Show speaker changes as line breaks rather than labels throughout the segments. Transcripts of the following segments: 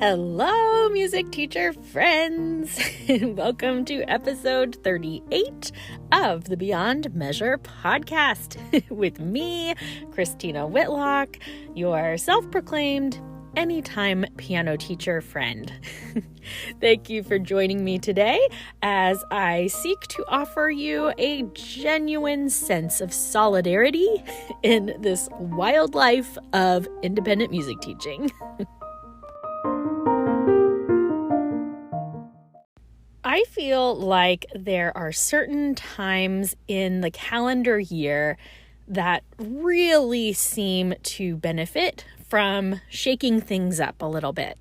Hello, music teacher friends! Welcome to episode 38 of the Beyond Measure podcast with me, Christina Whitlock, your self-proclaimed anytime piano teacher friend. Thank you for joining me today as I seek to offer you a genuine sense of solidarity in this wild life of independent music teaching. I feel like there are certain times in the calendar year that really seem to benefit from shaking things up a little bit.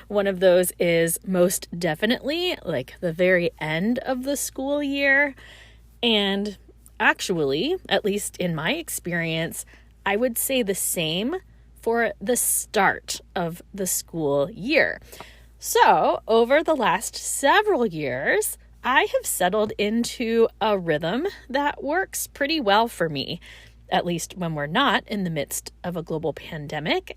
One of those is most definitely like the very end of the school year. And actually, at least in my experience, I would say the same for the start of the school year. So, over the last several years, I have settled into a rhythm that works pretty well for me, at least when we're not in the midst of a global pandemic,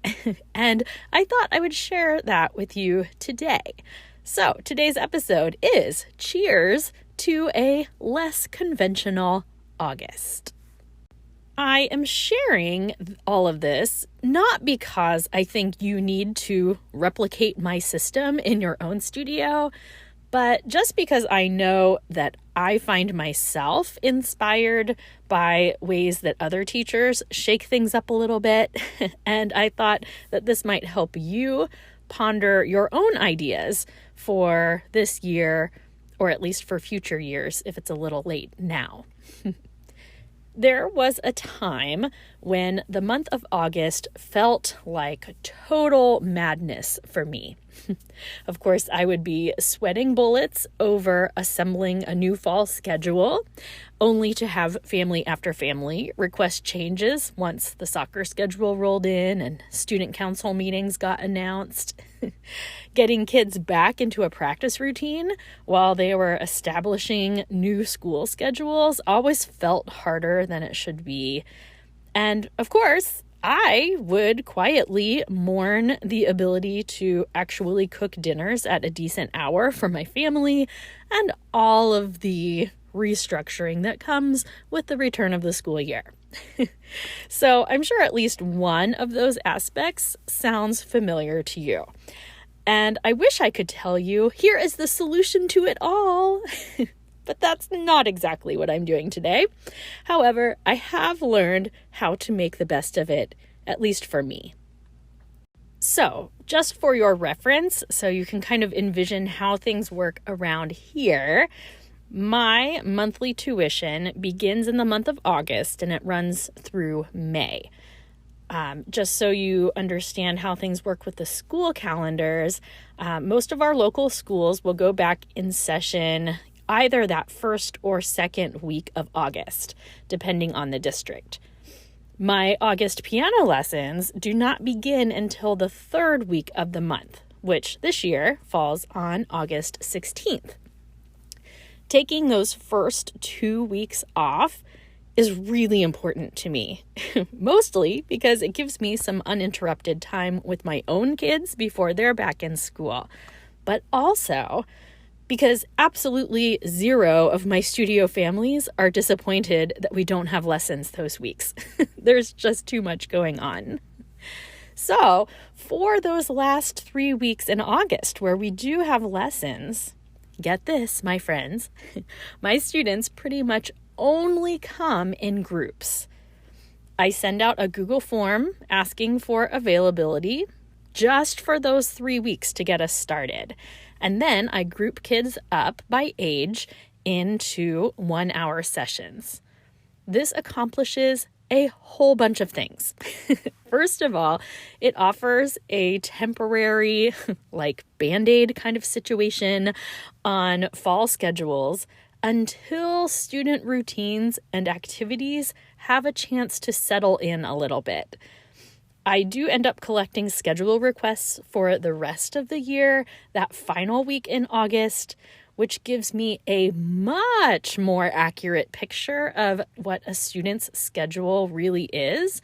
and I thought I would share that with you today. So, today's episode is Cheers to a Less Conventional August. I am sharing all of this not because I think you need to replicate my system in your own studio, but just because I know that I find myself inspired by ways that other teachers shake things up a little bit, and I thought that this might help you ponder your own ideas for this year, or at least for future years if it's a little late now. There was a time when the month of August felt like total madness for me. Of course, I would be sweating bullets over assembling a new fall schedule, only to have family after family request changes once the soccer schedule rolled in and student council meetings got announced. Getting kids back into a practice routine while they were establishing new school schedules always felt harder than it should be. And of course, I would quietly mourn the ability to actually cook dinners at a decent hour for my family and all of the restructuring that comes with the return of the school year. So I'm sure at least one of those aspects sounds familiar to you. And I wish I could tell you, here is the solution to it all. But that's not exactly what I'm doing today. However, I have learned how to make the best of it, at least for me. So, just for your reference, so you can kind of envision how things work around here, my monthly tuition begins in the month of August and it runs through May. Just so you understand how things work with the school calendars, most of our local schools will go back in session either that first or second week of August, depending on the district. My August piano lessons do not begin until the third week of the month, which this year falls on August 16th. Taking those first 2 weeks off is really important to me, mostly because it gives me some uninterrupted time with my own kids before they're back in school, but also because absolutely zero of my studio families are disappointed that we don't have lessons those weeks. There's just too much going on. So for those last 3 weeks in August where we do have lessons, get this, my friends, my students pretty much only come in groups. I send out a Google form asking for availability just for those 3 weeks to get us started. And then I group kids up by age into 1-hour sessions. This accomplishes a whole bunch of things. First of all, it offers a temporary, like Band-Aid kind of situation on fall schedules until student routines and activities have a chance to settle in a little bit. I do end up collecting schedule requests for the rest of the year, that final week in August, which gives me a much more accurate picture of what a student's schedule really is.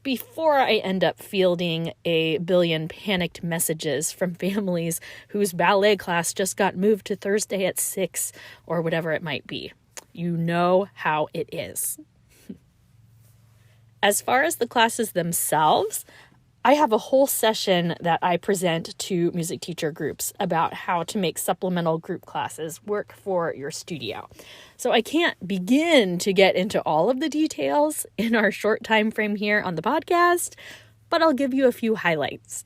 before I end up fielding a billion panicked messages from families whose ballet class just got moved to Thursday at 6 or whatever it might be. You know how it is. As far as the classes themselves, I have a whole session that I present to music teacher groups about how to make supplemental group classes work for your studio. So I can't begin to get into all of the details in our short time frame here on the podcast, but I'll give you a few highlights.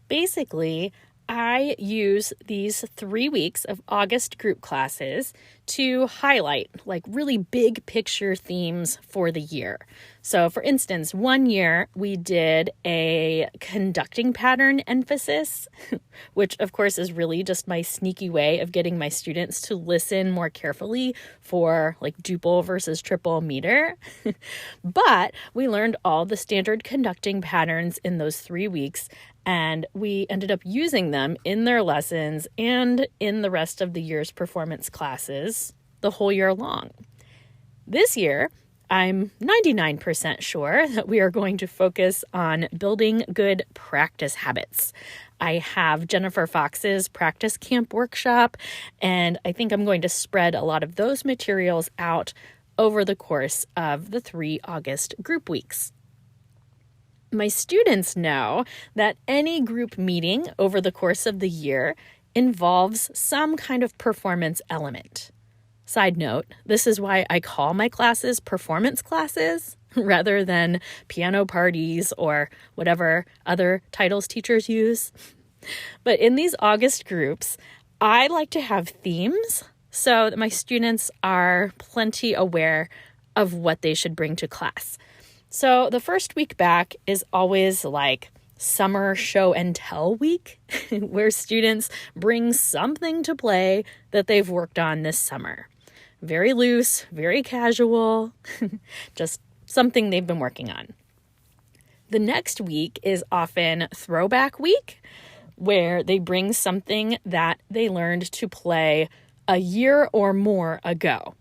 Basically, I use these 3 weeks of August group classes to highlight like really big picture themes for the year. So for instance, one year we did a conducting pattern emphasis, which of course is really just my sneaky way of getting my students to listen more carefully for like duple versus triple meter. But we learned all the standard conducting patterns in those 3 weeks, and we ended up using them in their lessons and in the rest of the year's performance classes the whole year long. This year, I'm 99% sure that we are going to focus on building good practice habits. I have Jennifer Fox's practice camp workshop, and I think I'm going to spread a lot of those materials out over the course of the 3 August group weeks. My students know that any group meeting over the course of the year involves some kind of performance element. Side note, this is why I call my classes performance classes rather than piano parties or whatever other titles teachers use. But in these August groups, I like to have themes so that my students are plenty aware of what they should bring to class. So the first week back is always like summer show and tell week, where students bring something to play that they've worked on this summer. Very loose, very casual, just something they've been working on. The next week is often throwback week, where they bring something that they learned to play a year or more ago.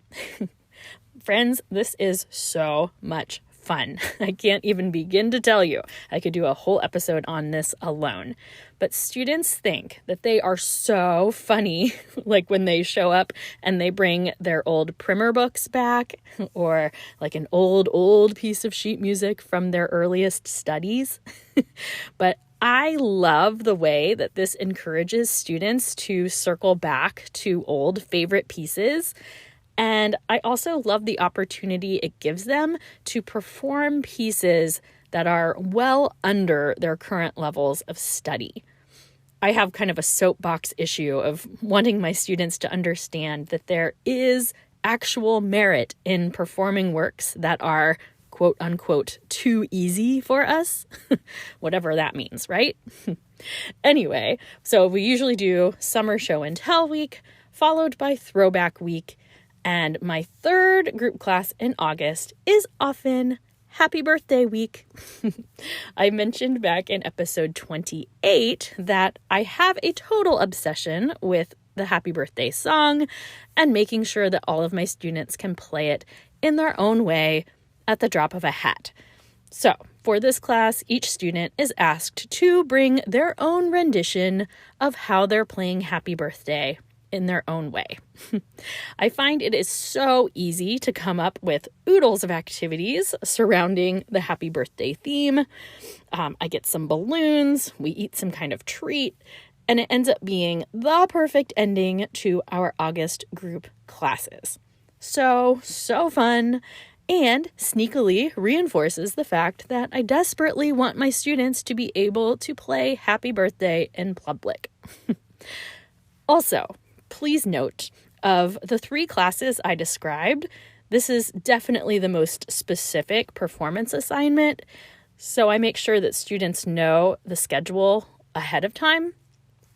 Friends, this is so much fun. I can't even begin to tell you. I could do a whole episode on this alone. But students think that they are so funny, like when they show up and they bring their old primer books back, or like an old piece of sheet music from their earliest studies. But I love the way that this encourages students to circle back to old favorite pieces. And I also love the opportunity it gives them to perform pieces that are well under their current levels of study. I have kind of a soapbox issue of wanting my students to understand that there is actual merit in performing works that are quote unquote too easy for us, whatever that means, right? Anyway, so we usually do summer show and tell week, followed by throwback week. And my third group class in August is often Happy Birthday Week. I mentioned back in episode 28 that I have a total obsession with the Happy Birthday song and making sure that all of my students can play it in their own way at the drop of a hat. So for this class, each student is asked to bring their own rendition of how they're playing Happy Birthday in their own way. I find it is so easy to come up with oodles of activities surrounding the happy birthday theme. I get some balloons, we eat some kind of treat, and it ends up being the perfect ending to our August group classes. So fun, and sneakily reinforces the fact that I desperately want my students to be able to play Happy Birthday in public. Also, please note, of the 3 classes I described, this is definitely the most specific performance assignment, so I make sure that students know the schedule ahead of time,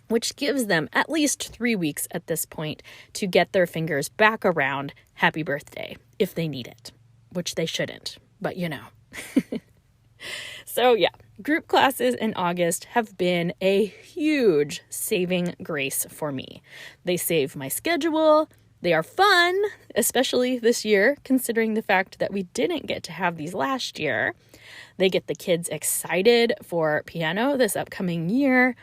which gives them at least 3 weeks at this point to get their fingers back around Happy Birthday if they need it, which they shouldn't, but you know. So yeah, group classes in August have been a huge saving grace for me. They save my schedule, They are fun, especially this year, considering the fact that we didn't get to have these last year. They get the kids excited for piano this upcoming year.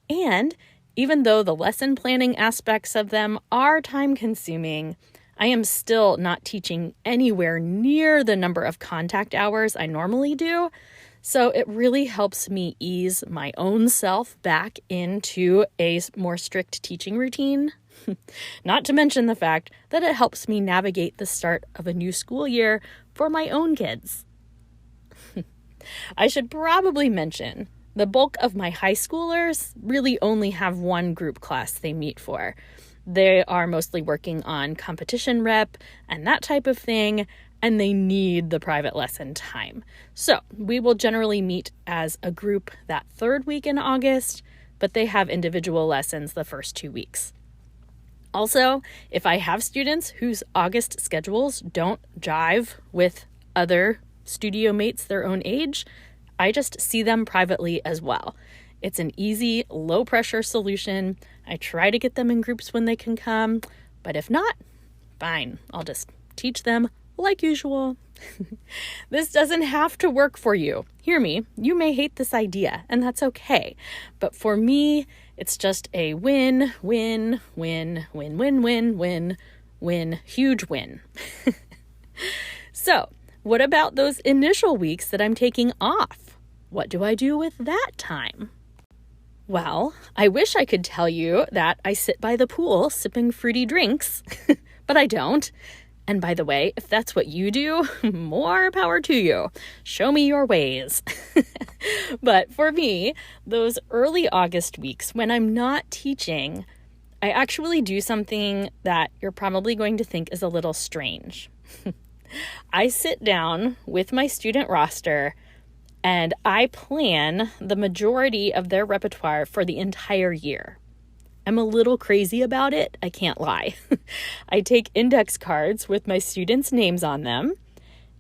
And even though the lesson planning aspects of them are time-consuming, I am still not teaching anywhere near the number of contact hours I normally do. So it really helps me ease my own self back into a more strict teaching routine. Not to mention the fact that it helps me navigate the start of a new school year for my own kids. I should probably mention the bulk of my high schoolers really only have one group class they meet for. They are mostly working on competition rep and that type of thing, and they need the private lesson time. So we will generally meet as a group that third week in August, but they have individual lessons the first 2 weeks. Also, if I have students whose August schedules don't jive with other studio mates their own age, I just see them privately as well. It's an easy, low-pressure solution. I try to get them in groups when they can come, but if not, fine. I'll just teach them like usual. This doesn't have to work for you. Hear me, you may hate this idea, and that's okay. But for me, it's just a win, win, win, win, win, win, win, win, huge win. So, what about those initial weeks that I'm taking off? What do I do with that time? Well, I wish I could tell you that I sit by the pool sipping fruity drinks, but I don't. And by the way, if that's what you do, more power to you. Show me your ways. But for me, those early August weeks when I'm not teaching, I actually do something that you're probably going to think is a little strange. I sit down with my student roster and I plan the majority of their repertoire for the entire year. I'm a little crazy about it, I can't lie. I take index cards with my students' names on them.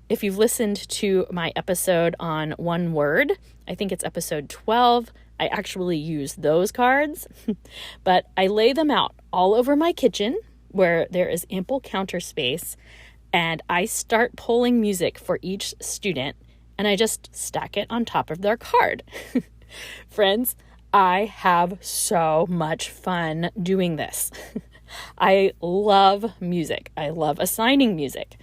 If you've listened to my episode on one word, I think it's episode 12, I actually use those cards. But I lay them out all over my kitchen where there is ample counter space, and I start pulling music for each student, and I just stack it on top of their card. Friends, I have so much fun doing this. I love music. I love assigning music.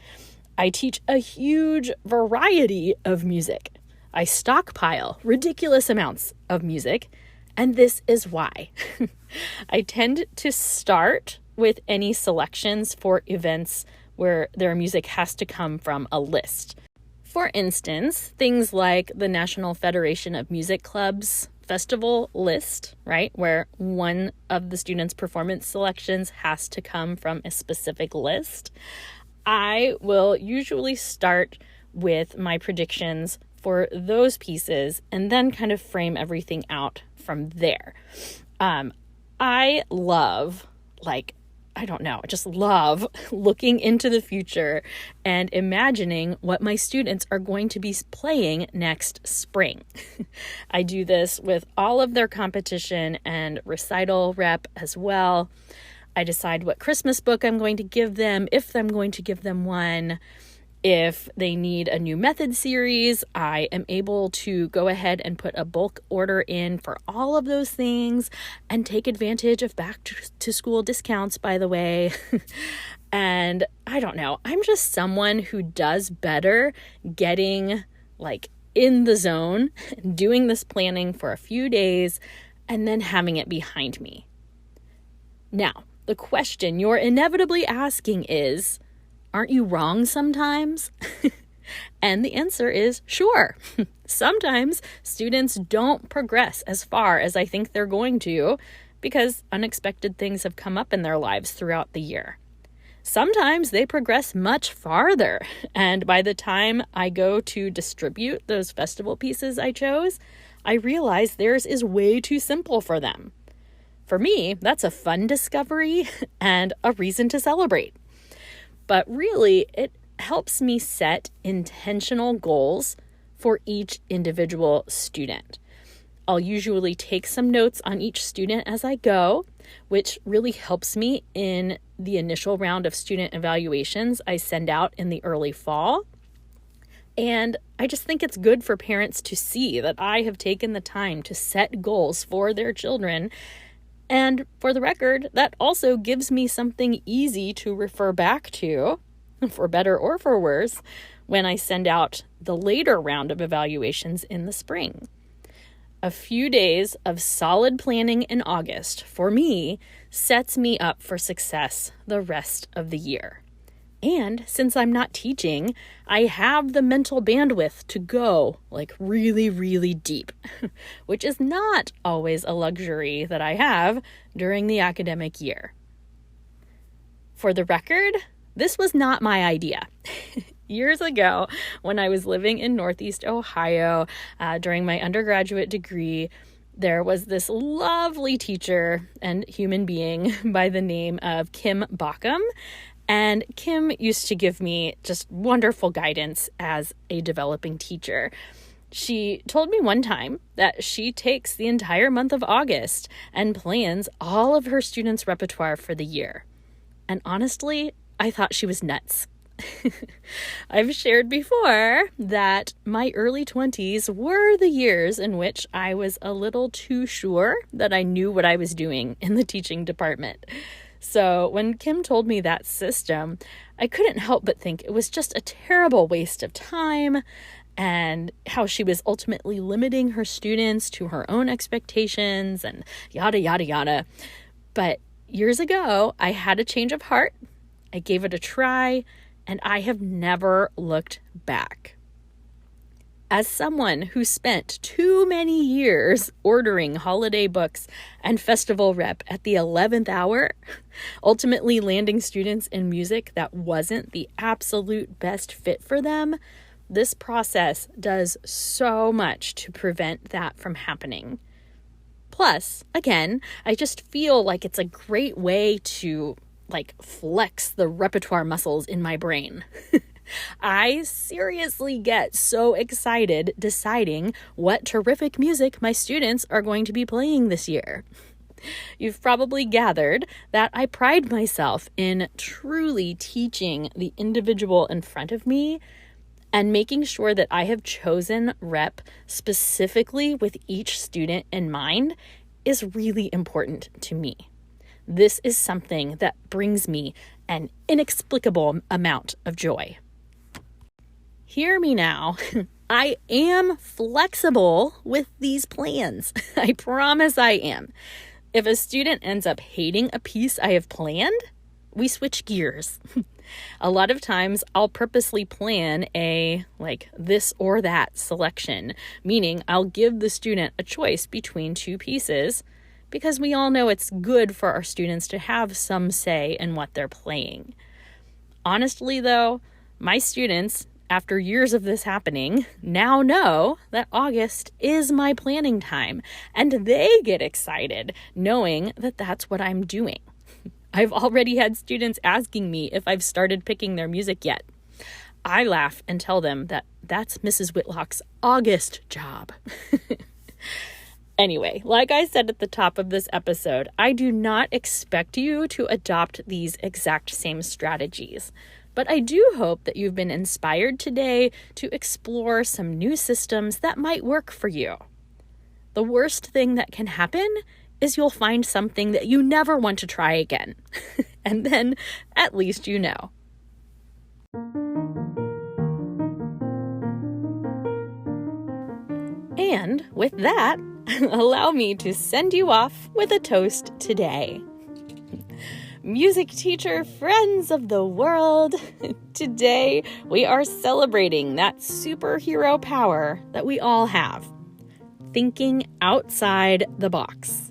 I teach a huge variety of music. I stockpile ridiculous amounts of music, and this is why. I tend to start with any selections for events where their music has to come from a list. For instance, things like the National Federation of Music Clubs festival list, right, where one of the students' performance selections has to come from a specific list. I will usually start with my predictions for those pieces and then kind of frame everything out from there. I love, I just love looking into the future and imagining what my students are going to be playing next spring. I do this with all of their competition and recital rep as well. I decide what Christmas book I'm going to give them, if I'm going to give them one. If they need a new method series, I am able to go ahead and put a bulk order in for all of those things and take advantage of back to school discounts, by the way. And I don't know, I'm just someone who does better getting in the zone, doing this planning for a few days, and then having it behind me. Now, the question you're inevitably asking is, aren't you wrong sometimes? And the answer is sure. Sometimes students don't progress as far as I think they're going to because unexpected things have come up in their lives throughout the year. Sometimes they progress much farther, and by the time I go to distribute those festival pieces I chose, I realize theirs is way too simple for them. For me, that's a fun discovery and a reason to celebrate. But really, it helps me set intentional goals for each individual student. I'll usually take some notes on each student as I go, which really helps me in the initial round of student evaluations I send out in the early fall. And I just think it's good for parents to see that I have taken the time to set goals for their children. And for the record, that also gives me something easy to refer back to, for better or for worse, when I send out the later round of evaluations in the spring. A few days of solid planning in August, for me, sets me up for success the rest of the year. And since I'm not teaching, I have the mental bandwidth to go really, really deep, which is not always a luxury that I have during the academic year. For the record, this was not my idea. Years ago, when I was living in Northeast Ohio during my undergraduate degree, there was this lovely teacher and human being by the name of Kim Bockham. And Kim used to give me just wonderful guidance as a developing teacher. She told me one time that she takes the entire month of August and plans all of her students' repertoire for the year. And honestly, I thought she was nuts. I've shared before that my early 20s were the years in which I was a little too sure that I knew what I was doing in the teaching department. So when Kim told me that system, I couldn't help but think it was just a terrible waste of time and how she was ultimately limiting her students to her own expectations and yada, yada, yada. But years ago, I had a change of heart. I gave it a try, and I have never looked back. As someone who spent too many years ordering holiday books and festival rep at the 11th hour, ultimately landing students in music that wasn't the absolute best fit for them, this process does so much to prevent that from happening. Plus, again, I just feel like it's a great way to flex the repertoire muscles in my brain. I seriously get so excited deciding what terrific music my students are going to be playing this year. You've probably gathered that I pride myself in truly teaching the individual in front of me and making sure that I have chosen rep specifically with each student in mind is really important to me. This is something that brings me an inexplicable amount of joy. Hear me now. I am flexible with these plans. I promise I am. If a student ends up hating a piece I have planned, we switch gears. A lot of times I'll purposely plan a this or that selection, meaning I'll give the student a choice between two pieces because we all know it's good for our students to have some say in what they're playing. Honestly, though, my students, after years of this happening, now know that August is my planning time, and they get excited knowing that that's what I'm doing. I've already had students asking me if I've started picking their music yet. I laugh and tell them that that's Mrs. Whitlock's August job. Anyway, like I said at the top of this episode, I do not expect you to adopt these exact same strategies. But I do hope that you've been inspired today to explore some new systems that might work for you. The worst thing that can happen is you'll find something that you never want to try again. And then at least you know. And with that, allow me to send you off with a toast today. Music teacher friends of the world, today we are celebrating that superhero power that we all have, thinking outside the box.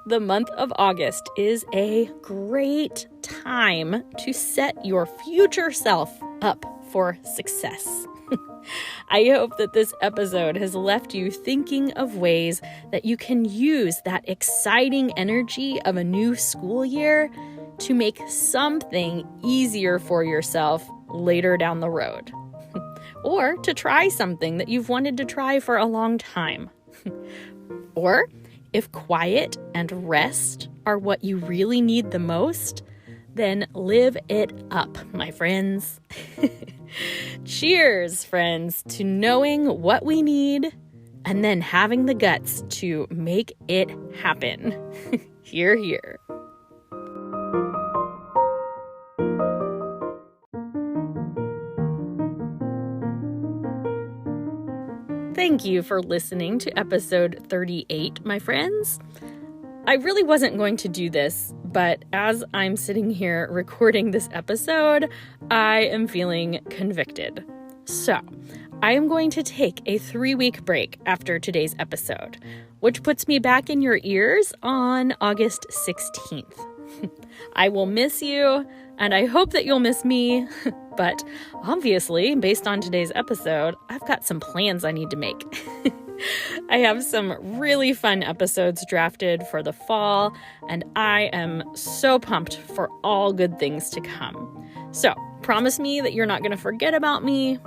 The month of August is a great time to set your future self up for success. I hope that this episode has left you thinking of ways that you can use that exciting energy of a new school year to make something easier for yourself later down the road. Or to try something that you've wanted to try for a long time, Or if quiet and rest are what you really need the most, then live it up, my friends. Cheers, friends, to knowing what we need and then having the guts to make it happen. Hear, hear. Thank you for listening to episode 38, my friends. I really wasn't going to do this, but as I'm sitting here recording this episode, I am feeling convicted. So, I am going to take a 3-week break after today's episode, which puts me back in your ears on August 16th. I will miss you, and I hope that you'll miss me, but obviously, based on today's episode, I've got some plans I need to make. I have some really fun episodes drafted for the fall, and I am so pumped for all good things to come. So, promise me that you're not going to forget about me.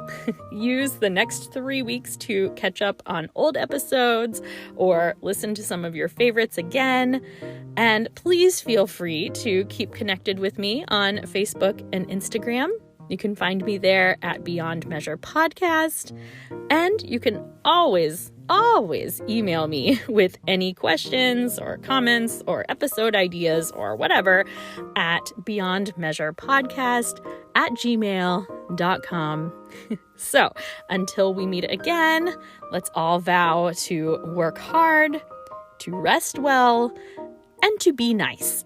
Use the next 3 weeks to catch up on old episodes or listen to some of your favorites again. And please feel free to keep connected with me on Facebook and Instagram. You can find me there at Beyond Measure Podcast. And you can always email me with any questions or comments or episode ideas or whatever at beyondmeasurepodcast@gmail.com. So until we meet again, let's all vow to work hard, to rest well, and to be nice.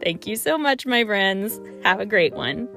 Thank you so much, my friends. Have a great one.